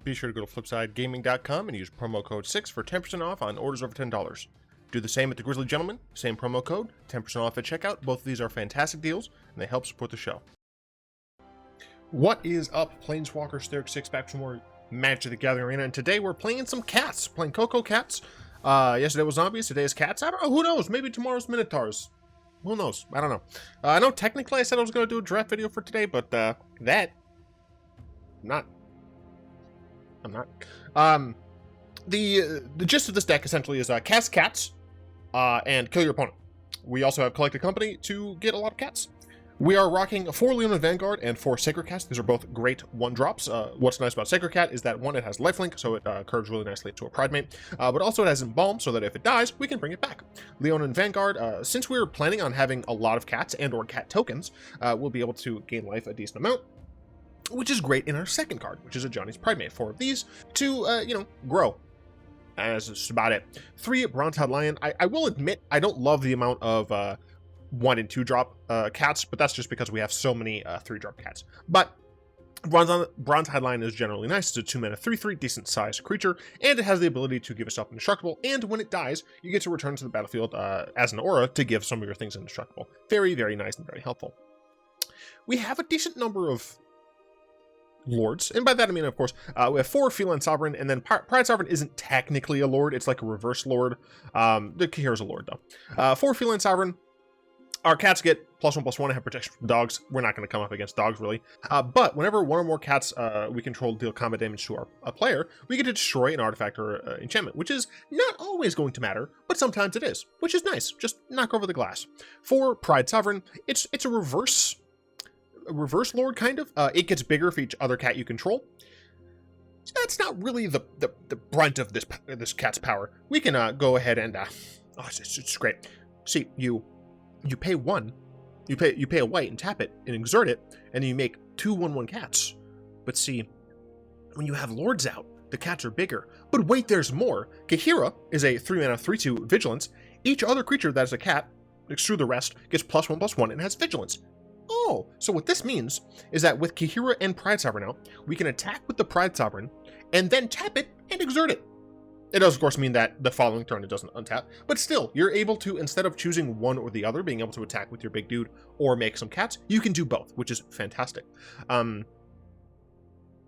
Be sure to go to flipsidegaming.com and use promo code 6 for 10% off on orders over $10. Do the same at the Grizzly Gentleman, same promo code, 10% off at checkout. Both of these are fantastic deals, and they help support the show. What is up, Planeswalkers? Theric 6 back for more Magic the Gathering Arena, and today we're playing some cats, playing CoCo cats. Yesterday was zombies, today is cats. I don't know, who knows? Maybe tomorrow's Minotaurs. Who knows? I don't know. I know technically I said I was going to do a draft video for today, but I'm not. The gist of this deck essentially is cast cats and kill your opponent. We also have collected company to get a lot of cats. We are rocking 4 Leonin Vanguard and 4 Sacred Cats. These are both great 1-drops. What's nice about Sacred Cat is that, one, it has lifelink, so it curves really nicely to a Pridemate, but also it has Embalm, so that if it dies, we can bring it back. Leonin Vanguard, since we're planning on having a lot of cats and or cat tokens, we'll be able to gain life a decent amount, which is great in our second card, which is Ajani's Pridemate. 4 of these to, grow. As that's about it. 3 Bronzehide Lion. I will admit, I don't love the amount of 1 and 2 drop cats, but that's just because we have so many 3-drop cats. But Bronzehide Lion is generally nice. It's a 2-mana 3/3 decent sized creature, and it has the ability to give itself indestructible, and when it dies, you get to return to the battlefield as an aura to give some of your things indestructible. Very, very nice and very helpful. We have a decent number of lords, and by that I mean, of course, we have 4 Feline Sovereign, and then Pride Sovereign isn't technically a lord, it's like a reverse lord. The Kaheera's a lord, though. 4 Feline Sovereign. Our cats get +1/+1 and have protection from dogs. We're not going to come up against dogs, really. But whenever 1 or more cats we control deal combat damage to our player, we get to destroy an artifact or enchantment, which is not always going to matter, but sometimes it is, which is nice. Just knock over the glass. 4 Pride Sovereign. It's a reverse lord, kind of. It gets bigger for each other cat you control. So that's not really the brunt of this cat's power. We can go ahead and it's great. See, you pay 1, you pay a white and tap it and exert it, and then you make 2 1/1 cats. But see, when you have lords out, the cats are bigger. But wait, there's more. Kaheera is a 3-mana 3/2 vigilance. Each other creature that is a cat, exclude the rest, gets +1/+1 and has vigilance. Oh, so what this means is that with Kaheera and Pride Sovereign out, we can attack with the Pride Sovereign and then tap it and exert it. It does, of course, mean that the following turn it doesn't untap, but still, you're able to, instead of choosing one or the other, being able to attack with your big dude or make some cats, you can do both, which is fantastic.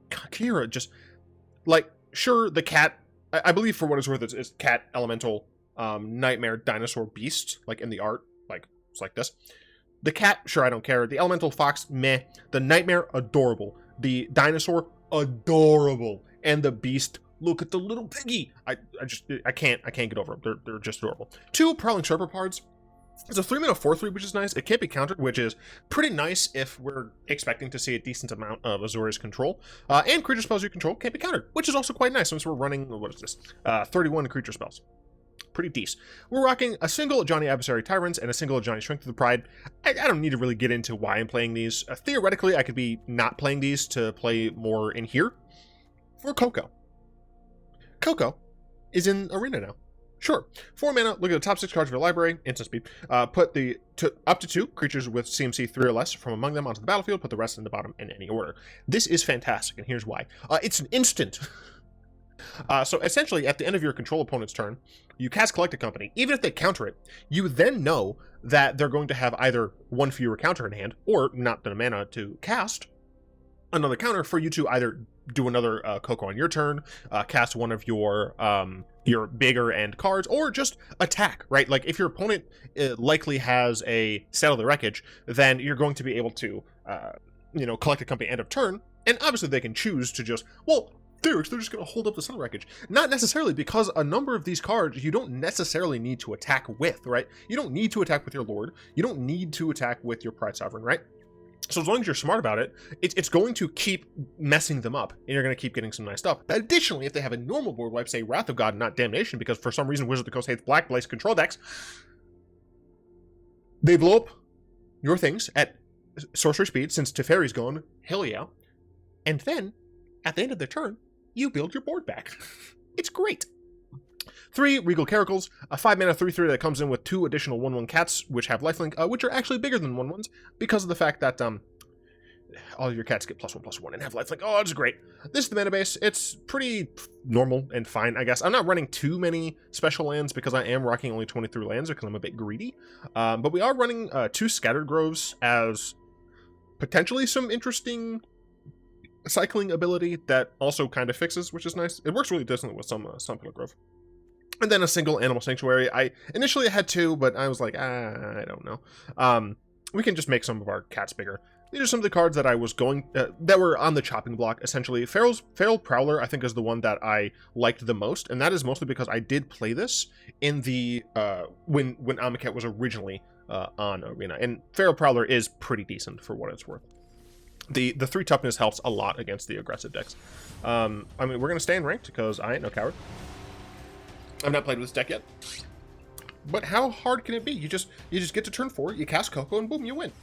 Kaheera just, like, sure, the cat, I believe for what it's worth, it's cat, elemental, nightmare, dinosaur, beast, like in the art, like, it's like this. The cat, sure, I don't care. The elemental fox, meh. The nightmare, adorable. The dinosaur, adorable. And the beast, look at the little piggy. I can't get over them. They're just adorable. 2 Prowling Serpopards. It's a 3-mana 4/3, which is nice. It can't be countered, which is pretty nice if we're expecting to see a decent amount of Azorius Control. And creature spells you control can't be countered, which is also quite nice since we're running, what is this? 31 creature spells. Pretty decent. We're rocking a single Ajani Adversary Tyrants and a single Ajani Strength of the Pride. I don't need to really get into why I'm playing these. Theoretically, I could be not playing these to play more in here. For CoCo. CoCo is in Arena now. Sure. 4 mana, look at the top 6 cards of your library, instant speed. Put up to 2 creatures with CMC 3 or less from among them onto the battlefield, put the rest in the bottom in any order. This is fantastic, and here's why. It's an instant. So essentially, at the end of your control opponent's turn, you cast Collected Company. Even if they counter it, you then know that they're going to have either 1 fewer counter in hand, or not the mana to cast another counter for you to either do another CoCo on your turn, cast one of your bigger end cards, or just attack, right? Like, if your opponent likely has a Settle the Wreckage, then you're going to be able to, Collected Company end of turn, and obviously they can choose to just, well, they're just going to hold up the Settle Wreckage. Not necessarily, because a number of these cards you don't necessarily need to attack with, right? You don't need to attack with your Lord. You don't need to attack with your Pride Sovereign, right? So as long as you're smart about it, it's going to keep messing them up, and you're going to keep getting some nice stuff. Additionally, if they have a normal board wipe, say Wrath of God, not Damnation, because for some reason Wizard of the Coast hates Black Blaze control decks, they blow up your things at sorcery speed, since Teferi's gone, hell yeah. And then, at the end of their turn, you build your board back. It's great. 3 Regal Caracals, a 5-mana 3/3 that comes in with 2 additional 1/1 cats, which have lifelink, which are actually bigger than 1/1s, because of the fact that all your cats get +1/+1 and have life. Like, oh, it's great. This is the mana base. It's pretty normal and fine, I guess. I'm not running too many special lands because I am rocking only 23 lands because I'm a bit greedy. But we are running 2 Scattered Groves as potentially some interesting cycling ability that also kind of fixes, which is nice. It works really decently with some Sunpetal Grove. And then a single Animal Sanctuary. I initially had 2, but I was like, I don't know. We can just make some of our cats bigger. These are some of the cards that I was going, that were on the chopping block, essentially. Feral Prowler, I think, is the one that I liked the most, and that is mostly because I did play this in the, when Amonkhet was originally on Arena, and Feral Prowler is pretty decent for what it's worth. The 3 toughness helps a lot against the aggressive decks. I mean, we're going to stay in ranked, because I ain't no coward. I've not played with this deck yet. But how hard can it be? You just get to turn 4, you cast CoCo, and boom, you win.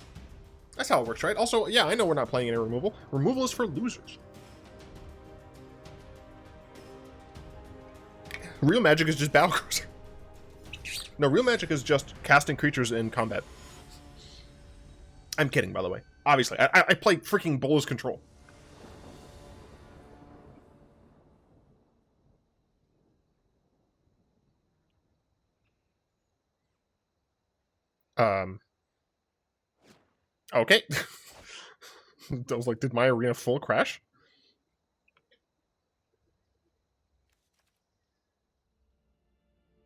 That's how it works, right? Also, yeah, I know we're not playing any removal. Removal is for losers. Real Magic is just Battlecruiser. No, Real Magic is just casting creatures in combat. I'm kidding, by the way. Obviously, I play freaking Golos Control. Okay. I was like, did my arena full crash?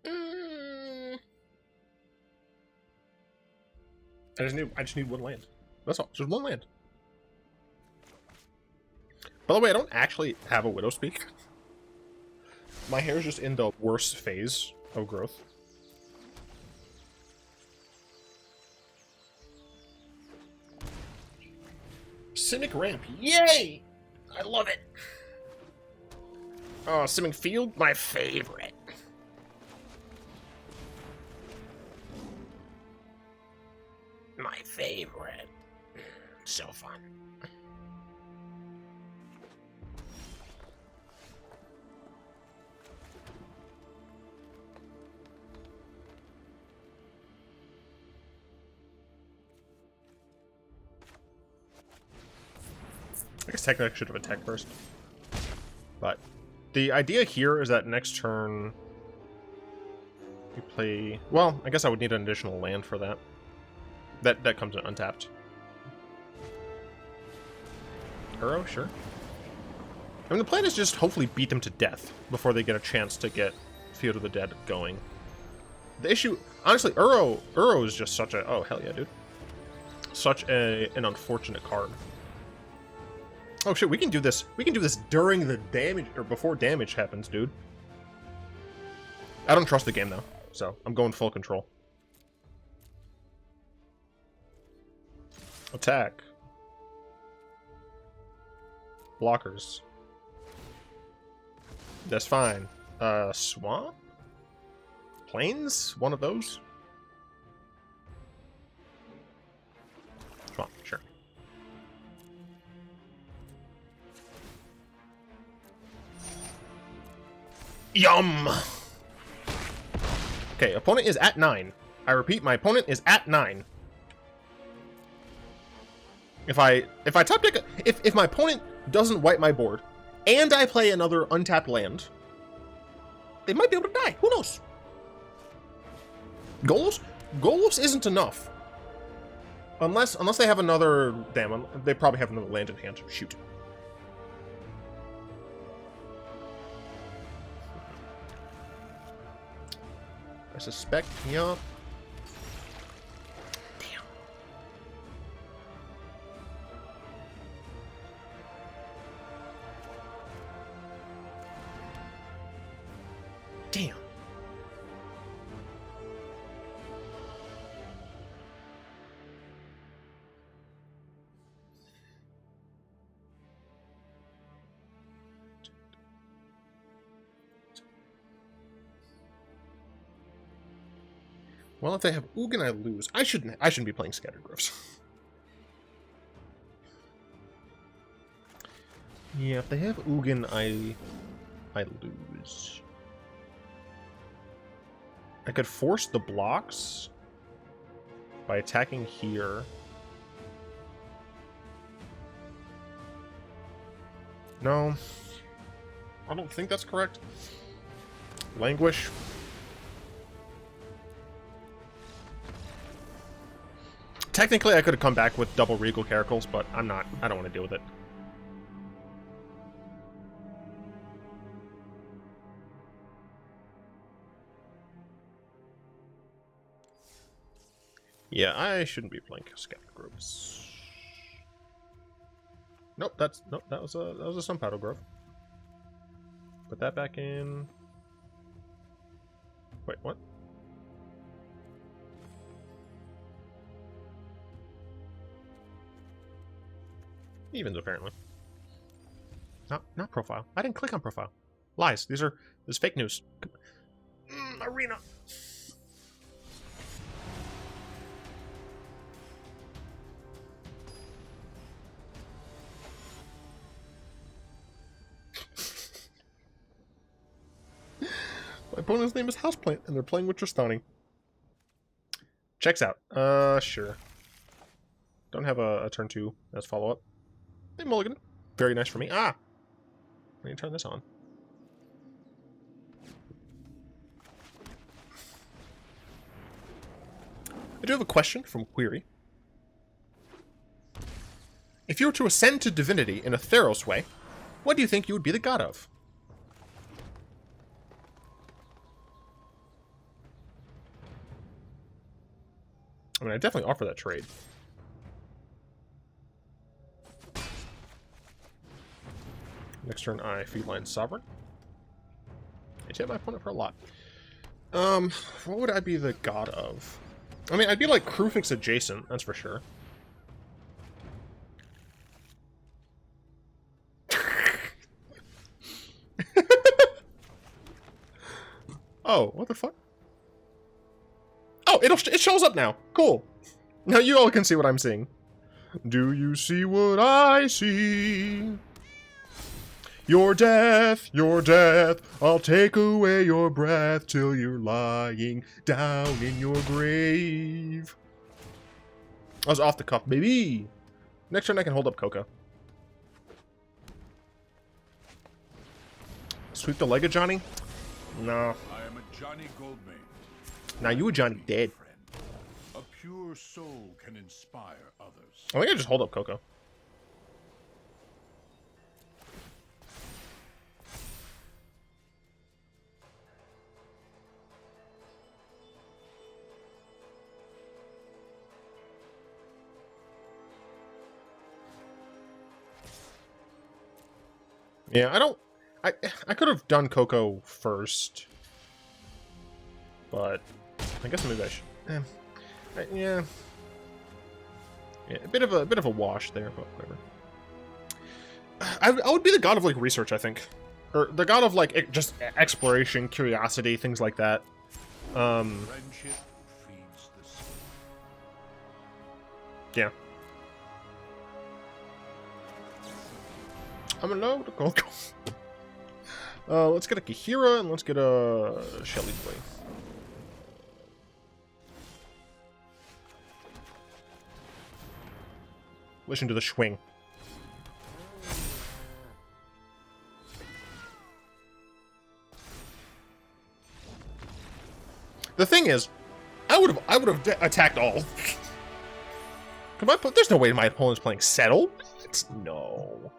I just need 1 land. That's all. Just 1 land. By the way, I don't actually have a Widow Speak. My hair is just in the worst phase of growth. Simic Ramp. Yay! I love it. Oh, Simic Field, my favorite. My favorite. So fun. I guess technically I should have attacked first. But the idea here is that next turn you play... Well, I guess I would need an additional land for that. That comes in untapped. Uro, sure. I mean, the plan is just hopefully beat them to death before they get a chance to get Field of the Dead going. The issue... Honestly, Uro is just such a... Oh, hell yeah, dude. Such an unfortunate card. Oh shit, we can do this. We can do this during the damage, or before damage happens, dude. I don't trust the game, though, so I'm going full control. Attack. Blockers. That's fine. Swamp? Plains? One of those? Swamp, sure. Yum! Okay, opponent is at 9. I repeat, my opponent is at 9. If I top deck, if my opponent doesn't wipe my board, and I play another untapped land, they might be able to die. Who knows? Golos isn't enough. Unless they have another... Damn, they probably have another land in hand. Shoot. I suspect, yeah. Damn. Damn. Well, if they have Ugin, I lose. I shouldn't be playing Scattered Groves. Yeah, if they have Ugin, I lose. I could force the blocks by attacking here. No. I don't think that's correct. Languish. Technically, I could have come back with double Regal Caracals, but I'm not. I don't want to deal with it. Yeah, I shouldn't be playing Skeptic Groups. Nope, that was a Sunpetal Grove. Put that back in. Wait, what? Evens, apparently. Not profile. I didn't click on profile. Lies. This is fake news. Arena. My opponent's name is Houseplant, and they're playing with Tristani. Checks out. Sure. Don't have a turn 2 as follow-up. Hey, Mulligan. Very nice for me. Ah! I need to turn this on. I do have a question from Query. If you were to ascend to divinity in a Theros way, what do you think you would be the god of? I mean, I definitely offer that trade. Next turn, I Feline Sovereign. I hit my opponent for a lot. What would I be the god of? I mean, I'd be like Krufix adjacent, that's for sure. Oh, what the fuck? Oh, it shows up now. Cool. Now you all can see what I'm seeing. Do you see what I see? Your death, I'll take away your breath till you're lying down in your grave. I was off the cuff, baby. Next turn I can hold up CoCo. Sweep the leg of Ajani? No. I am Ajani Goldmane. Now you Ajani dead. A pure soul can inspire others. I think I just hold up CoCo. Yeah, I could have done CoCo first, but I guess maybe I should. Yeah, a bit of a wash there, but whatever. I would be the god of like research, I think, or the god of like just exploration, curiosity, things like that. Friendship feeds the soul. Yeah. I'm in love with the CoCo. Let's get a Kaheera and let's get a Shelly Boy. Listen to the swing. The thing is, I would have attacked all. There's no way my opponent's playing Settle. No.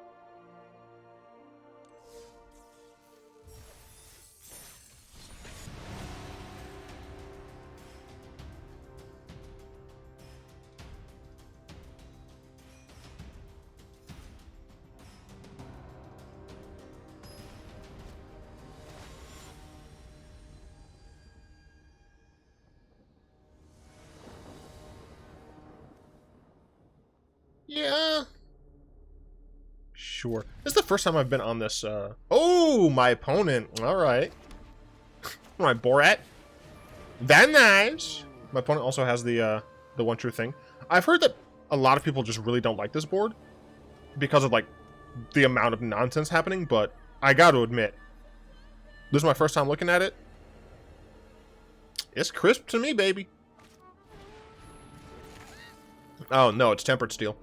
Yeah. Sure. This is the first time I've been on this, Oh, my opponent. Alright. My Borat. Very nice. My opponent also has the one true thing. I've heard that a lot of people just really don't like this board because of, like, the amount of nonsense happening, but I gotta admit, this is my first time looking at it. It's crisp to me, baby. Oh, no, it's Tempered Steel.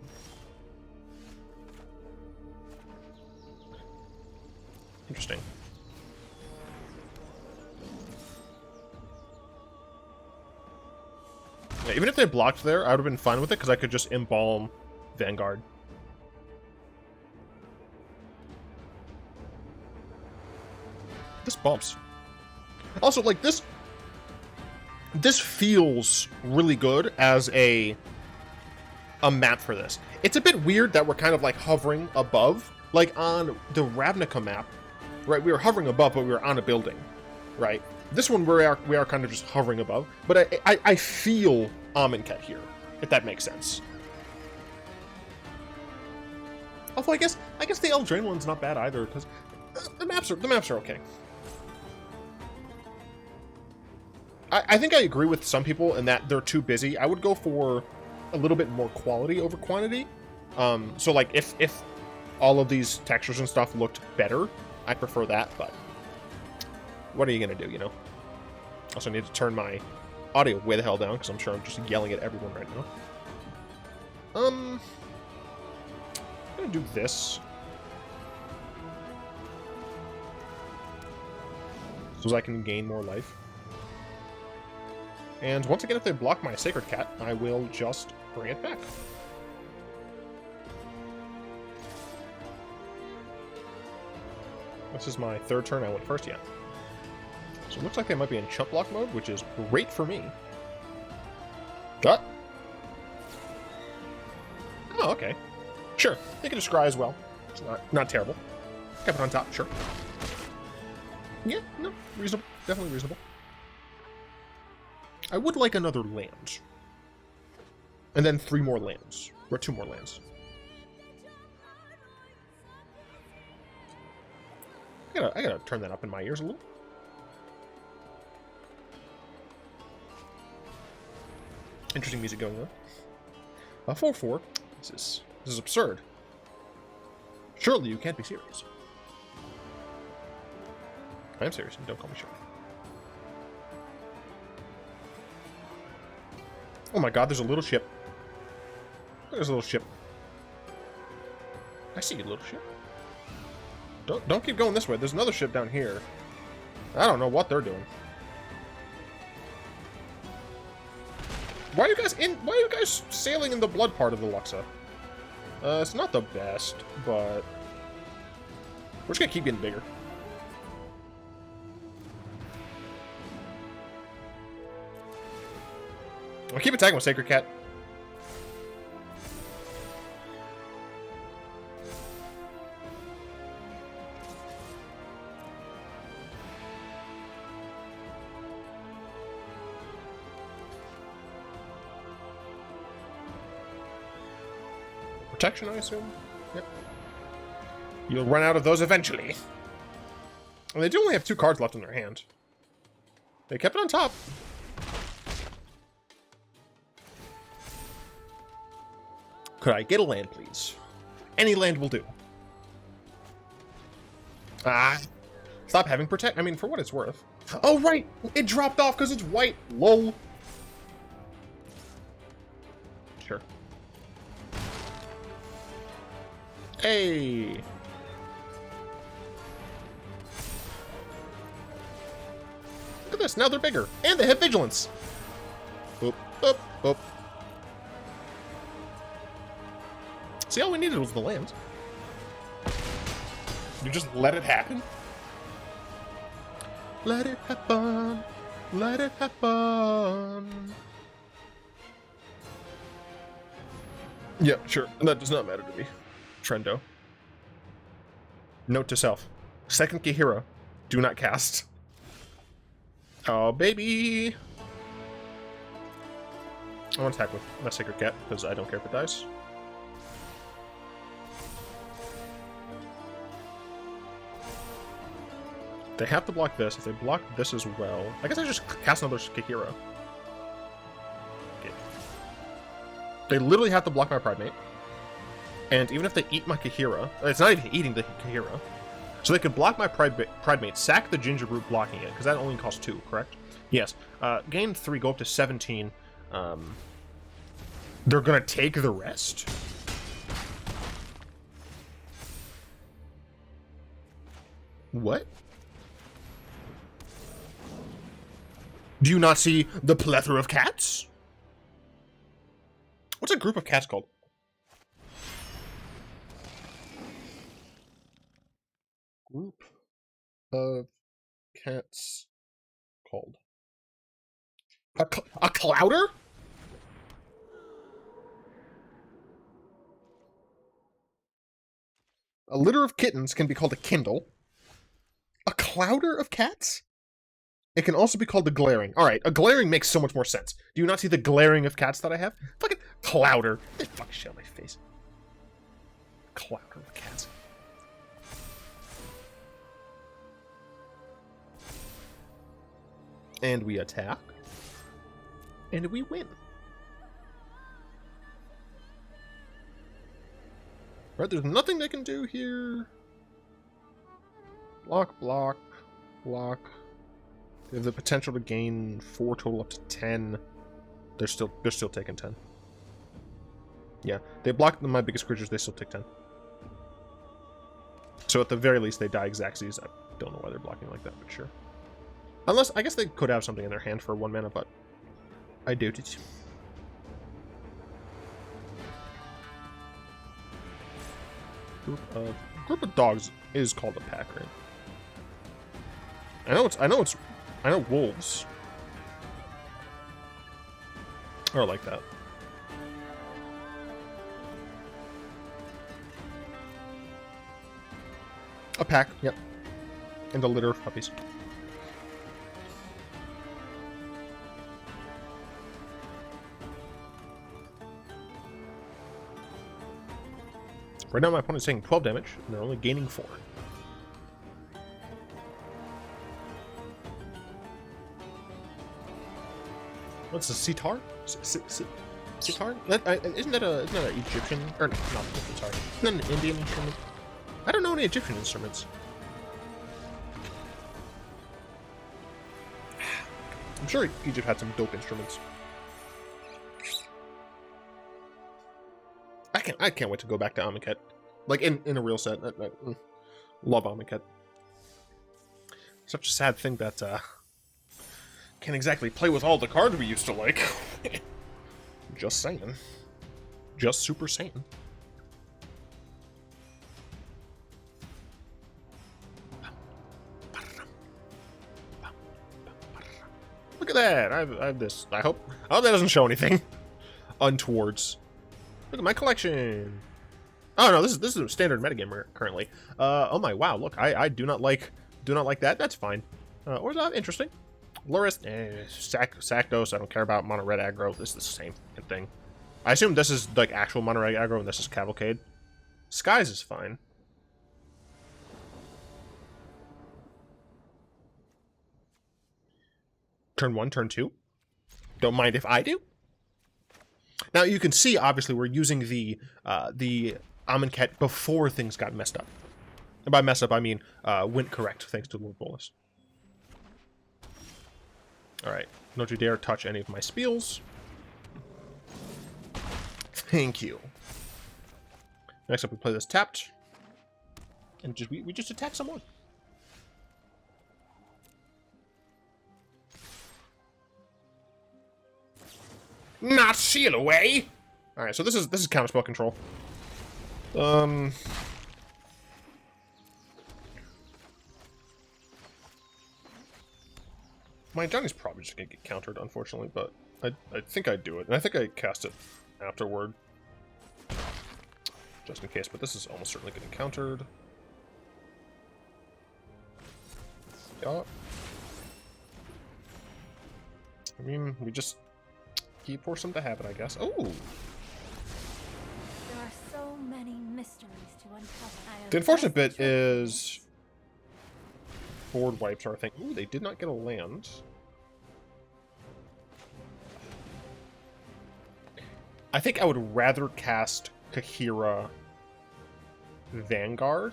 Interesting. Yeah, even if they blocked there, I would have been fine with it because I could just embalm Vanguard. This bumps. Also, like, this feels really good as a map for this. It's a bit weird that we're kind of, like, hovering above. Like, on the Ravnica map, right, we were hovering above, but we were on a building, right? This one, we are kind of just hovering above. But I feel Amonkhet here, if that makes sense. Although, I guess the Eldraine one's not bad either, because the maps are okay. I think I agree with some people in that they're too busy. I would go for a little bit more quality over quantity. So, like, if all of these textures and stuff looked better, I prefer that, but what are you going to do, you know? Also need to turn my audio way the hell down, because I'm sure I'm just yelling at everyone right now. I'm going to do this. So I can gain more life. And once again, if they block my Sacred Cat, I will just bring it back. This is my third turn. I went first yet. So it looks like they might be in chump block mode, which is great for me. Cut. Oh, okay. Sure. They can just scry as well. It's not terrible. Kept it on top, sure. Yeah, no, reasonable. Definitely reasonable. I would like another land. And then 3 more lands. Or 2 more lands. I gotta turn that up in my ears a little. Interesting music going on. 4/4. This is absurd. Surely you can't be serious. I am serious. Don't call me sure. Oh my god, there's a little ship. There's a little ship. I see you, little ship. Don't keep going this way. There's another ship down here. I don't know what they're doing. Why are you guys sailing in the blood part of the Luxa? It's not the best, but we're just gonna keep getting bigger. I'll keep attacking with Sacred Cat. Protection, I assume? Yep. You'll run out of those eventually. And they do only have 2 cards left in their hand. They kept it on top. Could I get a land, please? Any land will do. Ah. Stop having protect. I mean, for what it's worth. Oh, right! It dropped off because it's white. Lol. Sure. Hey! Look at this. Now they're bigger. And they have vigilance. Boop, boop, boop. See, all we needed was the land. You just let it happen? Let it happen. Let it happen. Yeah, sure. That does not matter to me. Trendo. Note to self. Second Kaheera. Do not cast. Oh, baby. I want to attack with my Sacred Cat, because I don't care if it dies. They have to block this. If they block this as well... I guess I just cast another Kaheera. Okay. They literally have to block my Pridemate. And even if they eat my Kaheera... It's not even eating the Kaheera. So they could block my Pridemate, sack the Ginger Root blocking it, because that only costs 2, correct? Yes. Gain 3, go up to 17. They're gonna take the rest? What? Do you not see the plethora of cats? What's a group of cats called? Group of cats called a clouder? A litter of kittens can be called a kindle. A clouder of cats? It can also be called a glaring. Alright, a glaring makes so much more sense. Do you not see the glaring of cats that I have? Fucking clouder. Get fucking shit on my face. Clouder of cats. And we attack. And we win. Right, there's nothing they can do here. Block, block, block. They have the potential to gain 4 total up to 10. They're still taking 10. Yeah, they block my biggest creatures, they still take 10. So at the very least they die Xaxes. I don't know why they're blocking like that, but sure. Unless, I guess they could have something in their hand for 1 mana, but I doubt it. Group of dogs is called a pack, right? I know wolves are like that. A pack, yep. And a litter of puppies. Right now my opponent's taking 12 damage, and they're only gaining 4. What's a sitar? Sitar? Isn't that an Egyptian? Or no, not Egyptian, sorry. Isn't that an Indian instrument? I don't know any Egyptian instruments. I'm sure Egypt had some dope instruments. I can't wait to go back to Amonkhet. Like, in a real set. Love Amonkhet. Such a sad thing that, can't exactly play with all the cards we used to like. Just saying. Just super saying. Look at that! I have this. I hope that doesn't show anything untowards. Look at my collection. Oh no, this is a standard metagame currently. Oh my, wow! Look, I do not like that. That's fine. Or is that interesting? Lurist, Sakdos. I don't care about mono red aggro. This is the same thing. I assume this is like actual mono red aggro, and this is Cavalcade. Skies is fine. Turn 1, turn 2. Don't mind if I do. Now you can see, obviously, we're using the Amonkhet before things got messed up. And by messed up, I mean went correct, thanks to Lord Bolas. Alright, don't you dare touch any of my spiels. Thank you. Next up, we play this tapped. And we just attack someone. Not seal away! Alright, so this is counterspell control. My Ajani's probably just gonna get countered, unfortunately, but I think I'd do it. And I think I cast it afterward. Just in case, but this is almost certainly getting countered. Yeah. I mean, we just force them to have it, I guess. Oh! There are so many mysteries to uncover. The unfortunate bit is board wipes are a thing. Ooh, they did not get a land. I think I would rather cast Kaheera Vanguard.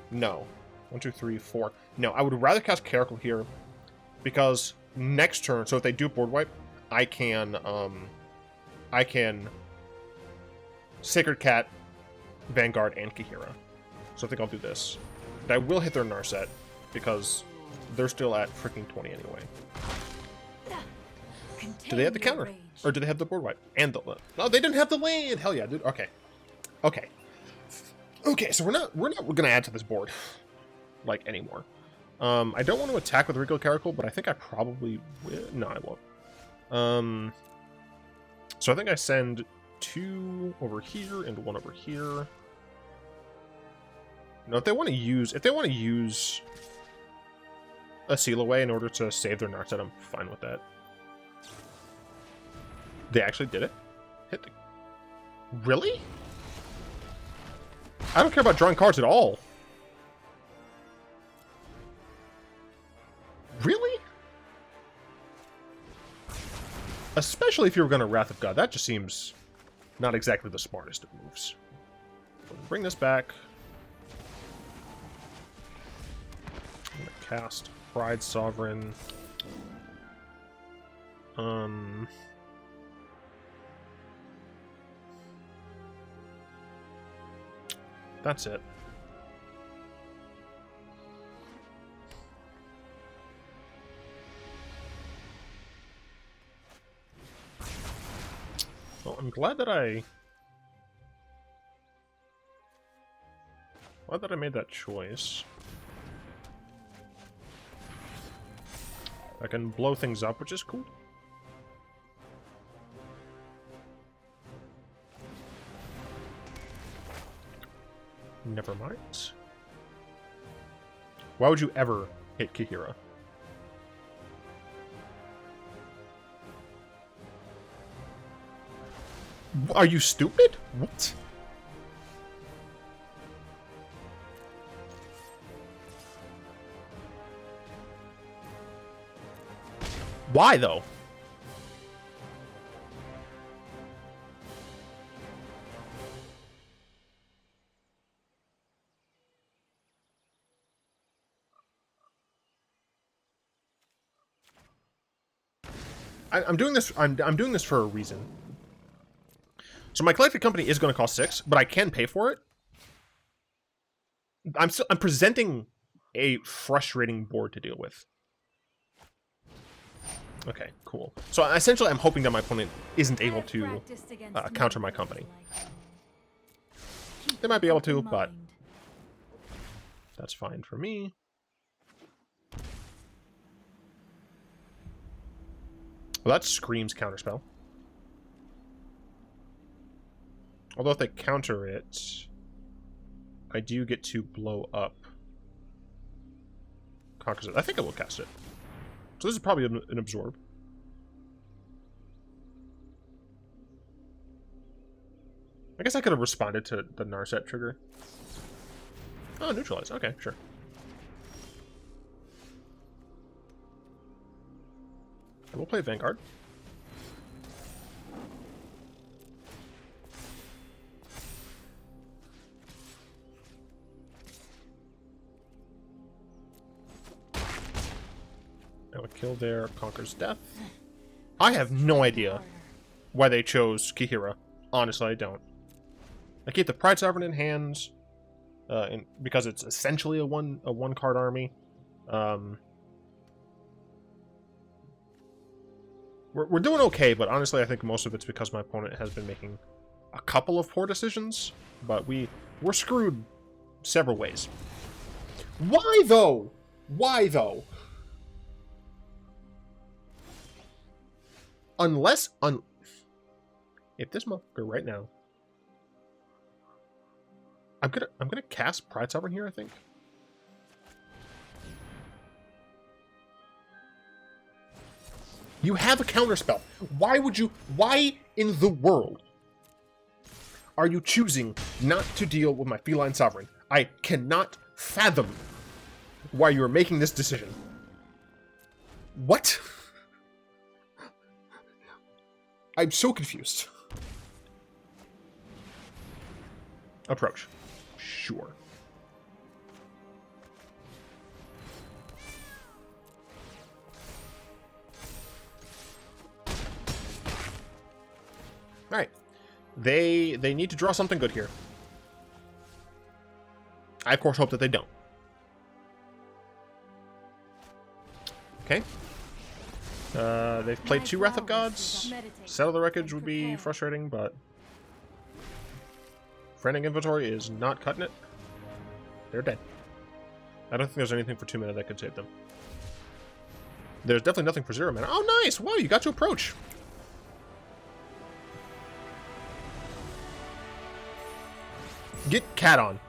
No. 1, 2, 3, 4. No, I would rather cast Caracal here because next turn, so if they do board wipe, I can Sacred Cat, Vanguard, and Kaheera. So I think I'll do this. fact, I will hit their Narset, because they're still at freaking 20 anyway. Do they have the counter? Or do they have the board wipe? And the... No, they didn't have the land! Hell yeah, dude. Okay. Okay. Okay, so we're not gonna add to this board, like, anymore. I don't want to attack with Regal Caracal, but I think I probably will. No, I won't. So I think I send 2 over here and 1 over here. No, if they want to use a seal away in order to save their Narset, I'm fine with that. They actually did it. Hit the... Really? I don't care about drawing cards at all. Really? Especially if you were going to Wrath of God. That just seems not exactly the smartest of moves. Bring this back. I'm going to cast Pride Sovereign. That's it. Well, I'm glad that I made that choice. I can blow things up, which is cool. Never mind. Why would you ever hit Kaheera? Are you stupid? What? Why, though? I'm doing this. I'm doing this for a reason. So my collected company is going to cost 6, but I can pay for it. I'm presenting a frustrating board to deal with. Okay, cool. So essentially, I'm hoping that my opponent isn't able to counter my company. They might be able to, but that's fine for me. Well, that screams counterspell. Although if they counter it, I do get to blow up. Conquers it. I think I will cast it. So this is probably an absorb. I guess I could have responded to the Narset trigger. Oh, neutralize. Okay, sure. I will play Vanguard. I would kill their Conquer's Death. I have no idea why they chose Kaheera. Honestly, I don't. I keep the Pride Sovereign in hand, because it's essentially a one card army. We're doing okay, but honestly, I think most of it's because my opponent has been making a couple of poor decisions. But we're screwed several ways. Why though? Why though? If this motherfucker right now, I'm gonna cast Pride Sovereign here, I think. You have a counterspell. Why in the world are you choosing not to deal with my Feline Sovereign? I cannot fathom why you are making this decision. What? I'm so confused. Approach. Sure. Alright. They need to draw something good here. I, of course, hope that they don't. Okay. They've played 2 Wrath of Gods. Settle the Wreckage would be frustrating, but Frantic Inventory is not cutting it. They're dead. I don't think there's anything for 2 mana that could save them. There's definitely nothing for 0 mana. Oh, nice! Wow, you got to approach. Get cat on.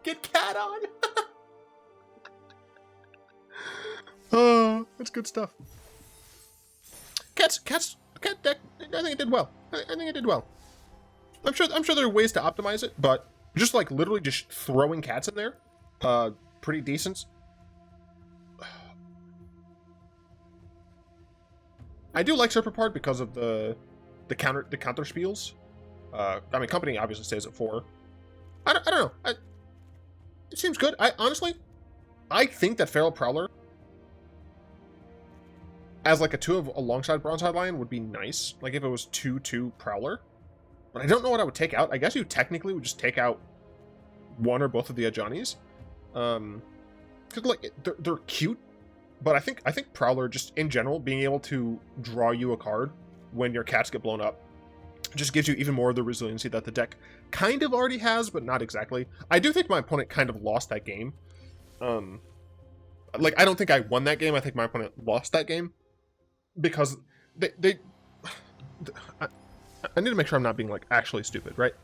Get cat on. Oh, that's good stuff. Cat deck. I think it did well. I think it did well. I'm sure there are ways to optimize it, but just like literally just throwing cats in there, pretty decent. I do like Serpopard because of the counter spiels. I mean, company obviously stays at 4. I don't know. It seems good. I think that Feral Prowler as like a 2 alongside Bronzehide Lion would be nice. Like if it was 2/2 Prowler. But I don't know what I would take out. I guess you technically would just take out 1 or both of the Ajanis. Cause like they're cute, but I think Prowler just in general being able to draw you a card when your cats get blown up just gives you even more of the resiliency that the deck kind of already has, but not exactly. I do think my opponent kind of lost that game. Like I don't think I won that game. I think my opponent lost that game because I need to make sure I'm not being like actually stupid, right?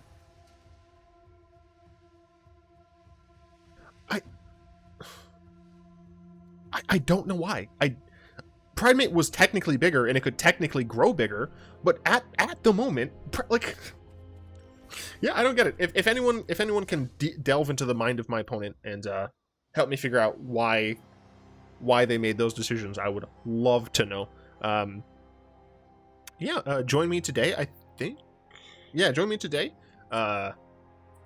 I don't know why. Pridemate was technically bigger and it could technically grow bigger, but at the moment, like, yeah, I don't get it. If anyone can delve into the mind of my opponent and help me figure out why they made those decisions, I would love to know. Join me today. I think. Yeah, join me today.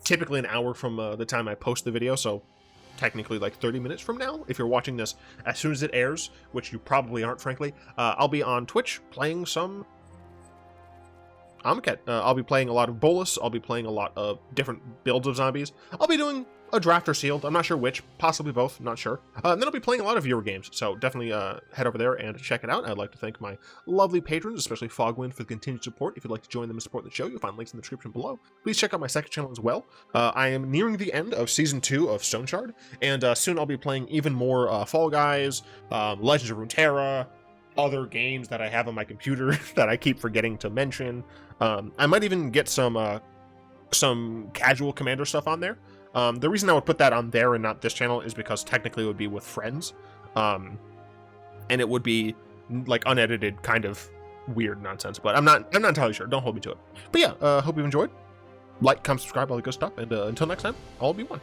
Typically an hour from the time I post the video, so technically like 30 minutes from now. If you're watching this as soon as it airs, which you probably aren't, frankly, I'll be on Twitch playing some Amonkhet. I'll be playing a lot of Bolas. I'll be playing a lot of different builds of zombies. I'll be doing a draft or sealed. I'm not sure which, possibly both, not sure. And then I'll be playing a lot of viewer games, so definitely head over there and check it out. I'd like to thank my lovely patrons, especially Fogwind, for the continued support. If you'd like to join them and support the show, you'll find links in the description below. Please check out my second channel as well. I am nearing the end of Season 2 of Stone Shard, and soon I'll be playing even more Fall Guys, Legends of Runeterra, other games that I have on my computer that I keep forgetting to mention. I might even get some casual Commander stuff on there. The reason I would put that on there and not this channel is because technically it would be with friends. And it would be like unedited kind of weird nonsense, but I'm not entirely sure. Don't hold me to it. But yeah, hope you've enjoyed. Like, comment, subscribe, all the good stuff. And until next time, all be one.